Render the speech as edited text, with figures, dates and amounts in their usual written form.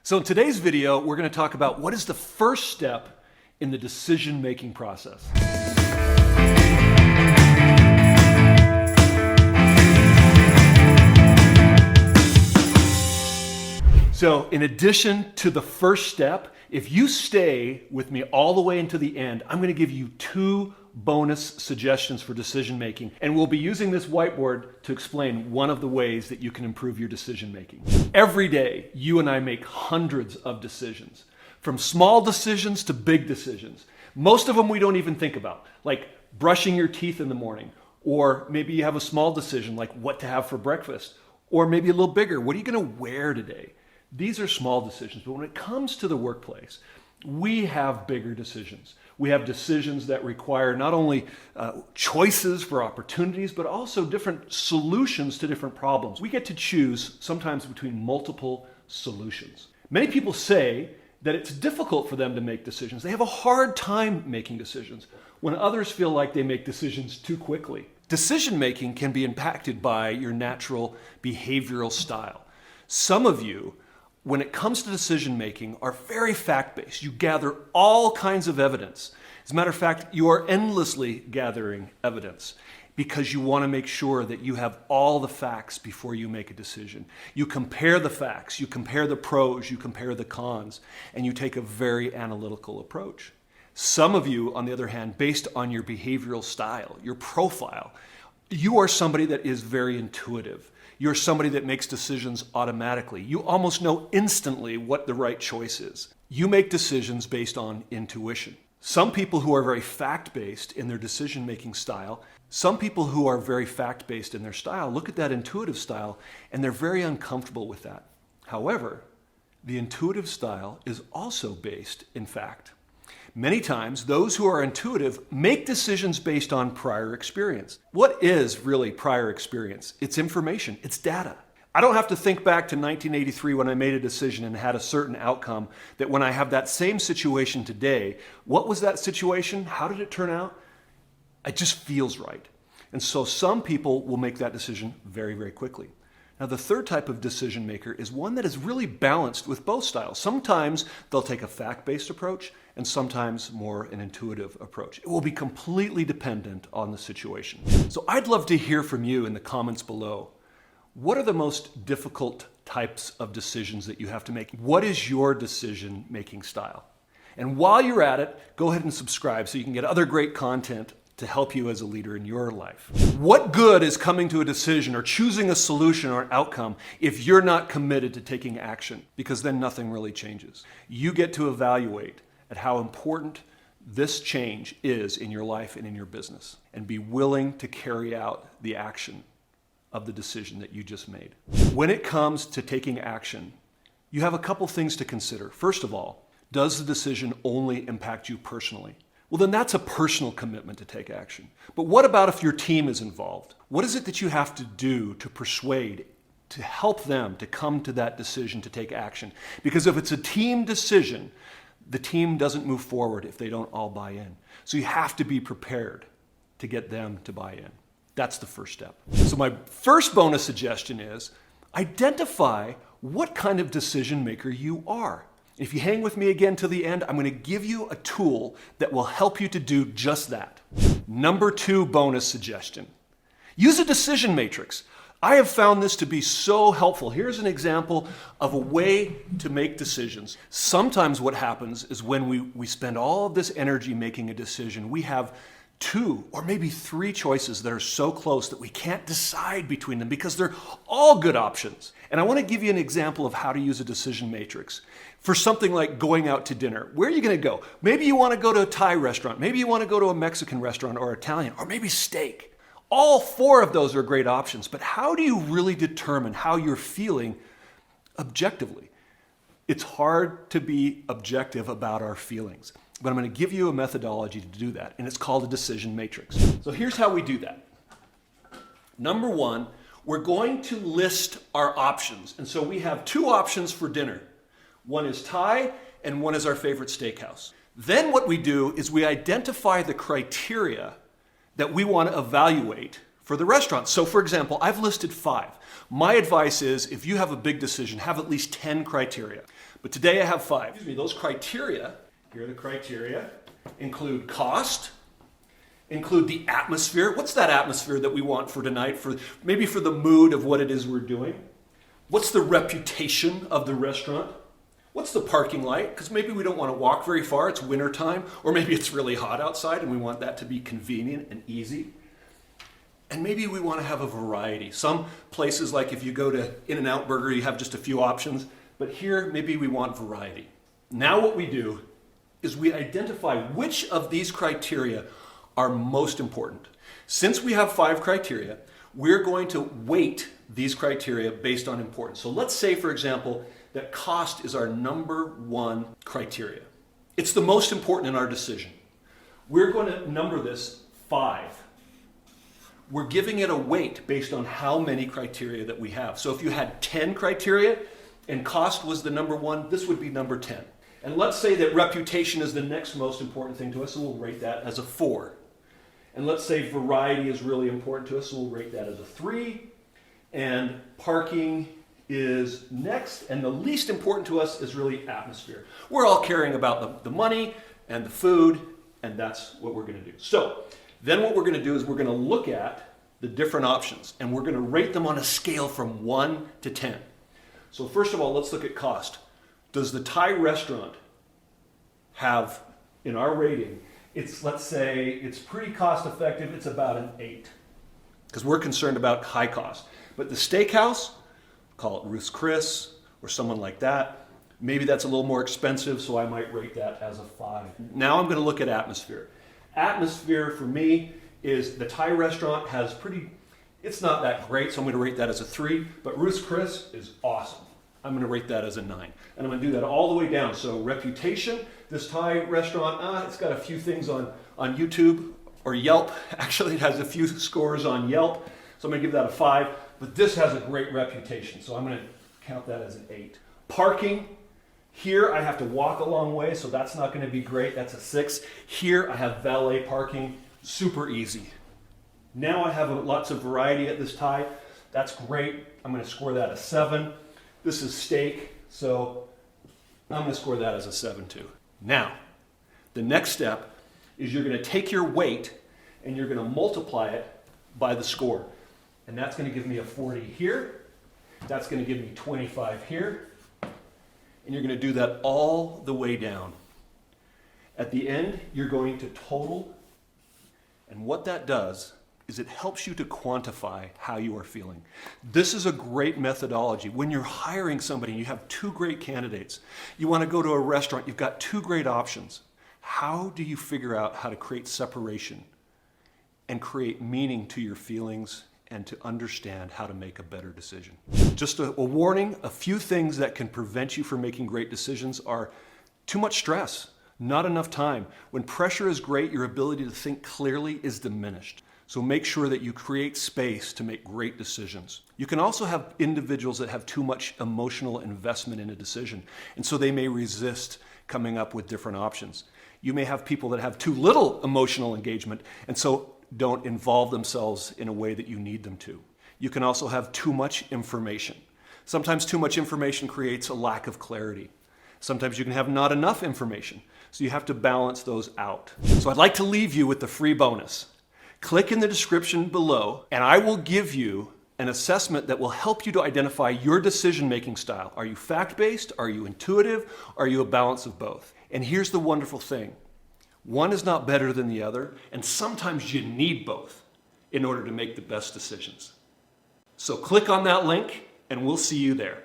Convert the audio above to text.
So in today's video, we're going to talk about what is the first step in the decision-making process. So in addition to the first step, if you stay with me all the way into the end, I'm going to give you 2 bonus suggestions for decision making. And we'll be using this whiteboard to explain one of the ways that you can improve your decision making. Every day, you and I make hundreds of decisions, from small decisions to big decisions. Most of them we don't even think about, like brushing your teeth in the morning, or maybe you have a small decision like what to have for breakfast, or maybe a little bigger, what are you going to wear today? These are small decisions, but when it comes to the workplace, we have bigger decisions. We have decisions that require not only choices for opportunities, but also different solutions to different problems. We get to choose sometimes between multiple solutions. Many people say that it's difficult for them to make decisions. They have a hard time making decisions, when others feel like they make decisions too quickly. Decision making can be impacted by your natural behavioral style. Some of you, when it comes to decision making, are very fact-based. You gather all kinds of evidence. As a matter of fact, you are endlessly gathering evidence because you want to make sure that you have all the facts before you make a decision. You compare the facts, you compare the pros, you compare the cons, and you take a very analytical approach. Some of you, on the other hand, based on your behavioral style, your profile, you are somebody that is very intuitive. You're somebody that makes decisions automatically. You almost know instantly what the right choice is. You make decisions based on intuition. Some people who are very fact-based in their decision-making style, some people who are very fact-based in their style look at that intuitive style and they're very uncomfortable with that. However, the intuitive style is also based in fact. Many times, those who are intuitive make decisions based on prior experience. What is really prior experience? It's information, it's data. I don't have to think back to 1983 when I made a decision and had a certain outcome, that when I have that same situation today, what was that situation? How did it turn out? It just feels right. And so some people will make that decision very, very quickly. Now, the third type of decision maker is one that is really balanced with both styles. Sometimes they'll take a fact-based approach and sometimes more an intuitive approach. It will be completely dependent on the situation. So I'd love to hear from you in the comments below. What are the most difficult types of decisions that you have to make? What is your decision-making style? And while you're at it, go ahead and subscribe so you can get other great content to help you as a leader in your life. What good is coming to a decision or choosing a solution or an outcome if you're not committed to taking action? Because then nothing really changes. You get to evaluate at how important this change is in your life and in your business, and be willing to carry out the action of the decision that you just made. When it comes to taking action, you have a couple things to consider. First of all, does the decision only impact you personally? Well, then that's a personal commitment to take action. But what about if your team is involved? What is it that you have to do to persuade, to help them to come to that decision to take action? Because if it's a team decision, the team doesn't move forward if they don't all buy in. So you have to be prepared to get them to buy in. That's the first step. So my first bonus suggestion is identify what kind of decision maker you are. If you hang with me again to the end, I'm going to give you a tool that will help you to do just that. Number 2 bonus suggestion. Use a decision matrix. I have found this to be so helpful. Here's an example of a way to make decisions. Sometimes what happens is when we spend all of this energy making a decision, we have 2 or maybe 3 choices that are so close that we can't decide between them because they're all good options. And I want to give you an example of how to use a decision matrix for something like going out to dinner. Where are you going to go? Maybe you want to go to a Thai restaurant. Maybe you want to go to a Mexican restaurant or Italian, or maybe steak. All 4 of those are great options, but how do you really determine how you're feeling objectively? It's hard to be objective about our feelings. But I'm going to give you a methodology to do that, and it's called a decision matrix. So here's how we do that. Number 1, we're going to list our options. And so we have 2 options for dinner. One is Thai, and one is our favorite steakhouse. Then what we do is we identify the criteria that we want to evaluate for the restaurant. So for example, I've listed 5. My advice is if you have a big decision, have at least 10 criteria. But today I have 5. Excuse me, those criteria, here are the criteria, include cost, include the atmosphere. What's that atmosphere that we want for tonight, maybe for the mood of what it is we're doing? What's the reputation of the restaurant? What's the parking light? Because maybe we don't want to walk very far, it's wintertime, or maybe it's really hot outside and we want that to be convenient and easy. And maybe we want to have a variety. Some places, like if you go to In-N-Out Burger, you have just a few options, but here maybe we want variety. Now what we do is we identify which of these criteria are most important. Since we have 5 criteria, we're going to weight these criteria based on importance. So let's say, for example, that cost is our number 1 criteria. It's the most important in our decision. We're going to number this 5. We're giving it a weight based on how many criteria that we have. So if you had 10 criteria and cost was the number 1, this would be number 10. And let's say that reputation is the next most important thing to us, so we'll rate that as a 4. And let's say variety is really important to us, so we'll rate that as a 3. And parking is next, and the least important to us is really atmosphere. We're all caring about the money and the food, and that's what we're going to do. So then what we're going to do is we're going to look at the different options, and we're going to rate them on a scale from 1 to 10. So first of all, let's look at cost. Does the Thai restaurant have, in our rating, let's say it's pretty cost effective, it's about an 8. Because we're concerned about high cost. But the steakhouse, call it Ruth's Chris or someone like that, maybe that's a little more expensive, so I might rate that as a 5. Now I'm going to look at atmosphere. Atmosphere for me is the Thai restaurant has it's not that great, so I'm going to rate that as a 3, but Ruth's Chris is awesome. I'm going to rate that as a 9. And I'm going to do that all the way down. So reputation, this Thai restaurant, it's got a few things on YouTube or Yelp. Actually, it has a few scores on Yelp. So I'm going to give that a 5. But this has a great reputation. So I'm going to count that as an 8. Parking, here I have to walk a long way, so that's not going to be great. That's a 6. Here I have valet parking, super easy. Now I have lots of variety at this Thai. That's great. I'm going to score that a 7. This is steak, so I'm going to score that as a 7 too. Now, the next step is you're going to take your weight and you're going to multiply it by the score. And that's going to give me a 40 here. That's going to give me 25 here. And you're going to do that all the way down. At the end, you're going to total. And what that does is it helps you to quantify how you are feeling. This is a great methodology. When you're hiring somebody and you have 2 great candidates, you want to go to a restaurant, you've got 2 great options. How do you figure out how to create separation and create meaning to your feelings and to understand how to make a better decision? Just a warning, a few things that can prevent you from making great decisions are too much stress, not enough time. When pressure is great, your ability to think clearly is diminished. So make sure that you create space to make great decisions. You can also have individuals that have too much emotional investment in a decision, and so they may resist coming up with different options. You may have people that have too little emotional engagement, and so don't involve themselves in a way that you need them to. You can also have too much information. Sometimes too much information creates a lack of clarity. Sometimes you can have not enough information, so you have to balance those out. So I'd like to leave you with the free bonus. Click in the description below, and I will give you an assessment that will help you to identify your decision-making style. Are you fact-based? Are you intuitive? Are you a balance of both? And here's the wonderful thing. One is not better than the other, and sometimes you need both in order to make the best decisions. So click on that link, and we'll see you there.